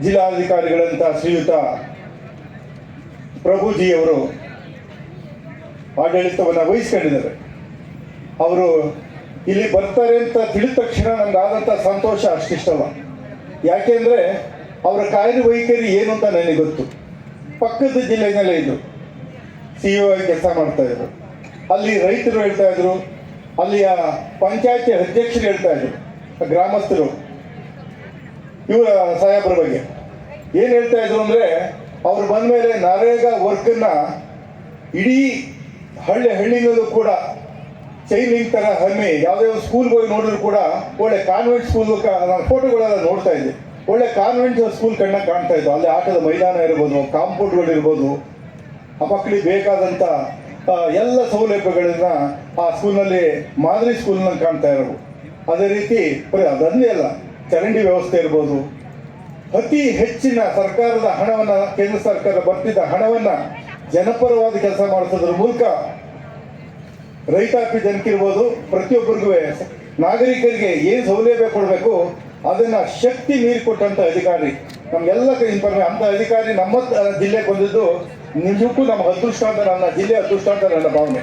ಜಿಲ್ಲಾಧಿಕಾರಿಗಳಂತ ಶ್ರೀಯುತ ಪ್ರಭುಜಿಯವರು ಆಡಳಿತವನ್ನು ವಹಿಸ್ಕೊಂಡಿದ್ದಾರೆ. ಅವರು ಇಲ್ಲಿ ಬರ್ತಾರೆ ಅಂತ ತಿಳಿದ ತಕ್ಷಣ ನನಗಾದಂಥ ಸಂತೋಷ ಅಷ್ಟಿಷ್ಟಲ್ಲ. ಯಾಕೆಂದರೆ ಅವರ ಕಾರ್ಯವೈಖರಿ ಏನು ಅಂತ ನನಗೆ ಗೊತ್ತು. ಪಕ್ಕದ ಜಿಲ್ಲೆಯಲ್ಲೇ ಇದ್ದರು, CEO ಆಗಿ ಕೆಲಸ ಮಾಡ್ತಾಯಿದ್ರು. ಅಲ್ಲಿ ರೈತರು ಹೇಳ್ತಾಯಿದ್ರು, ಅಲ್ಲಿಯ ಪಂಚಾಯತಿ ಅಧ್ಯಕ್ಷರು ಹೇಳ್ತಾಯಿದ್ರು, ಗ್ರಾಮಸ್ಥರು ಇವರ ಸಾಹೇಬ್ರ ಬಗ್ಗೆ ಏನು ಹೇಳ್ತಾಯಿದ್ರು ಅಂದರೆ, ಅವ್ರು ಬಂದ ಮೇಲೆ ನರೇಗಾ ವರ್ಕನ್ನು ಇಡೀ ಹಳ್ಳಿನಲ್ಲೂ ಕೂಡ ಚೈನ್ ಲಿಂಕ್ ಥರ ಹಮ್ಮಿ ಯಾವುದೇ ಒಂದು ಸ್ಕೂಲ್ಗೆ ಹೋಗಿ ನೋಡಿದ್ರು ಕೂಡ ಒಳ್ಳೆ ಕಾನ್ವೆಂಟ್ ಸ್ಕೂಲ್ ನಾನು ಫೋಟೋಗಳೆಲ್ಲ ನೋಡ್ತಾ ಇದ್ದೆ. ಒಳ್ಳೆ ಕಾನ್ವೆಂಟ್ ಸ್ಕೂಲ್ ಕಣ್ಣಾಗ ಕಾಣ್ತಾ ಇದ್ದು. ಅಲ್ಲಿ ಆಟದ ಮೈದಾನ ಇರ್ಬೋದು, ಕಾಂಪೌಂಡ್ಗಳಿರ್ಬೋದು, ಆ ಮಕ್ಕಳಿಗೆ ಬೇಕಾದಂಥ ಎಲ್ಲ ಸೌಲಭ್ಯಗಳನ್ನ ಆ ಸ್ಕೂಲ್ನಲ್ಲಿ ಮಾದರಿ ಸ್ಕೂಲ್ನಲ್ಲಿ ಕಾಣ್ತಾ ಇರೋದು. ಅದೇ ರೀತಿ ಅದನ್ನೇ ಅಲ್ಲ, ಚರಂಡಿ ವ್ಯವಸ್ಥೆ ಇರ್ಬೋದು. ಅತಿ ಹೆಚ್ಚಿನ ಸರ್ಕಾರದ ಹಣವನ್ನು, ಕೇಂದ್ರ ಸರ್ಕಾರ ಬರ್ತಿದ್ದ ಹಣವನ್ನು ಜನಪರವಾದ ಕೆಲಸ ಮಾಡಿಸೋದ್ರ ಮೂಲಕ ರೈತಾಪಿ ಜನಕ್ಕಿರ್ಬೋದು, ಪ್ರತಿಯೊಬ್ಬರಿಗೂ ನಾಗರಿಕರಿಗೆ ಏನು ಸೌಲಭ್ಯ ಕೊಡಬೇಕು ಅದನ್ನು ಶಕ್ತಿ ಮೀರಿ ಕೊಟ್ಟಂಥ ಅಧಿಕಾರಿ ನಮಗೆಲ್ಲ ಅಂಥ ಅಧಿಕಾರಿ ನಮ್ಮ ಜಿಲ್ಲೆಗೆ ಬಂದಿದ್ದು ನಿಜಕ್ಕೂ ನಮ್ಮ ಅದೃಷ್ಟ ಅಂತ, ನನ್ನ ಜಿಲ್ಲೆ ಅದೃಷ್ಟ ಅಂತ ನನ್ನ ಭಾವನೆ.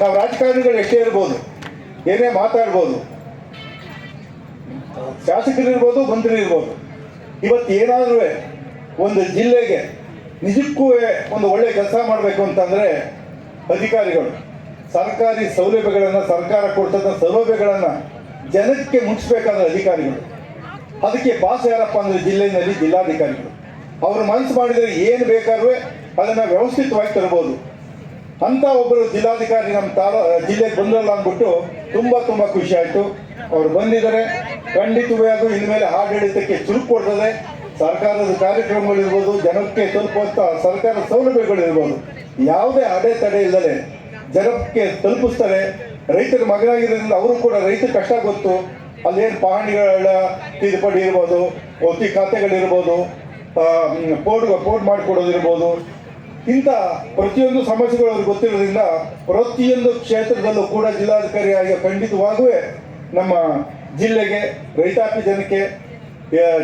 ನಾವು ರಾಜಕಾರಣಿಗಳು ಎಷ್ಟೇ ಇರ್ಬೋದು, ಏನೇ ಮಾತಾಡ್ಬೋದು, ಶಾಸಕರಿರ್ಬೋದು, ಮಂತ್ರಿ ಇರ್ಬೋದು, ಇವತ್ತು ಏನಾದರೂ ಒಂದು ಜಿಲ್ಲೆಗೆ ನಿಜಕ್ಕೂ ಒಂದು ಒಳ್ಳೆ ಕೆಲಸ ಮಾಡಬೇಕು ಅಂತಂದರೆ ಅಧಿಕಾರಿಗಳು ಸರ್ಕಾರಿ ಸೌಲಭ್ಯಗಳನ್ನು, ಸರ್ಕಾರ ಕೊಡ್ತಕ್ಕಂಥ ಸೌಲಭ್ಯಗಳನ್ನು ಜನಕ್ಕೆ ಮುಟ್ಟಿಸ್ಬೇಕಾದ ಅಧಿಕಾರಿಗಳು. ಅದಕ್ಕೆ ಬಾಸ್ ಯಾರಪ್ಪ ಅಂದರೆ ಜಿಲ್ಲೆಯಲ್ಲಿ ಜಿಲ್ಲಾಧಿಕಾರಿಗಳು. ಅವರು ಮನಸ್ಸು ಮಾಡಿದರೆ ಏನು ಬೇಕಾದ್ರೂ ಅದನ್ನು ವ್ಯವಸ್ಥಿತವಾಗಿ ತರ್ಬೋದು. ಅಂಥ ಒಬ್ಬರು ಜಿಲ್ಲಾಧಿಕಾರಿ ನಮ್ಮ ಜಿಲ್ಲೆಗೆ ಬಂದ್ರಲ್ಲ ಅಂದ್ಬಿಟ್ಟು ತುಂಬ ಖುಷಿ ಆಯಿತು. ಅವರು ಬಂದಿದ್ದಾರೆ. ಖಂಡಿತವೇ ಅದು ಇನ್ಮೇಲೆ ಆಡಳಿತಕ್ಕೆ ಚುರುಕು ಕೊಡ್ತದೆ. ಸರ್ಕಾರದ ಕಾರ್ಯಕ್ರಮಗಳಿರ್ಬೋದು, ಜನಕ್ಕೆ ತಲುಪುವಂಥ ಸರ್ಕಾರದ ಸೌಲಭ್ಯಗಳಿರ್ಬೋದು, ಯಾವುದೇ ಅಡೆತಡೆ ಇಲ್ಲದೆ ಜನಕ್ಕೆ ತಲುಪಿಸ್ತಾರೆ. ರೈತರ ಮಗನಾಗಿರೋದ್ರಿಂದ ಅವರು ಕೂಡ ರೈತರ ಕಷ್ಟ ಗೊತ್ತು. ಅಲ್ಲೇನು ಪಹಣಿಗಳ ತಿದ್ದುಪಡಿ ಇರ್ಬೋದು, ಒತ್ತಿ ಖಾತೆಗಳಿರ್ಬೋದು, ಪೋರ್ಟ್ ಮಾಡಿಕೊಡೋದಿರ್ಬೋದು, ಇಂಥ ಪ್ರತಿಯೊಂದು ಸಮಸ್ಯೆಗಳು ಅವ್ರಿಗೆ ಗೊತ್ತಿರೋದ್ರಿಂದ ಪ್ರತಿಯೊಂದು ಕ್ಷೇತ್ರದಲ್ಲೂ ಕೂಡ ಜಿಲ್ಲಾಧಿಕಾರಿಯಾಗಿ ಖಂಡಿತವಾಗೂ ನಮ್ಮ ಜಿಲ್ಲೆಗೆ, ರೈತಾಪಿ ಜನಕ್ಕೆ,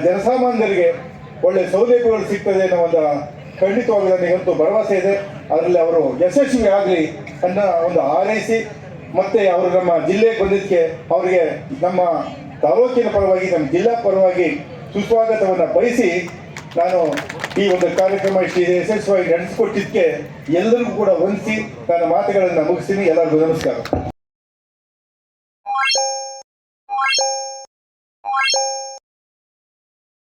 ಜನಸಾಮಾನ್ಯರಿಗೆ ಒಳ್ಳೆಯ ಸೌಲಭ್ಯಗಳು ಸಿಗ್ತದೆ ಅನ್ನೋ ಒಂದು ಖಂಡಿತವಾಗಿ ನನಗಂತೂ ಭರವಸೆ ಇದೆ. ಅದರಲ್ಲಿ ಅವರು ಯಶಸ್ವಿ ಆಗಲಿ ಅನ್ನೋ ಒಂದು ಹಾರೈಸಿ, ಮತ್ತು ಅವರು ನಮ್ಮ ಜಿಲ್ಲೆಗೆ ಬಂದಿದ್ದಕ್ಕೆ ಅವರಿಗೆ ನಮ್ಮ ತಾಲೂಕಿನ ಪರವಾಗಿ, ನಮ್ಮ ಜಿಲ್ಲಾ ಪರವಾಗಿ ಸುಸ್ವಾಗತವನ್ನು ಬಯಸಿ, ನಾನು ಈ ಒಂದು ಕಾರ್ಯಕ್ರಮ ಇಷ್ಟು ಯಶಸ್ವಿಯಾಗಿ ನಡೆಸಿಕೊಟ್ಟಿದ್ದಕ್ಕೆ ಎಲ್ಲರಿಗೂ ಕೂಡ ವಂದಿಸಿ ನನ್ನ ಮಾತುಗಳನ್ನು ಮುಗಿಸ್ತೀನಿ. ಎಲ್ಲರಿಗೂ ನಮಸ್ಕಾರ.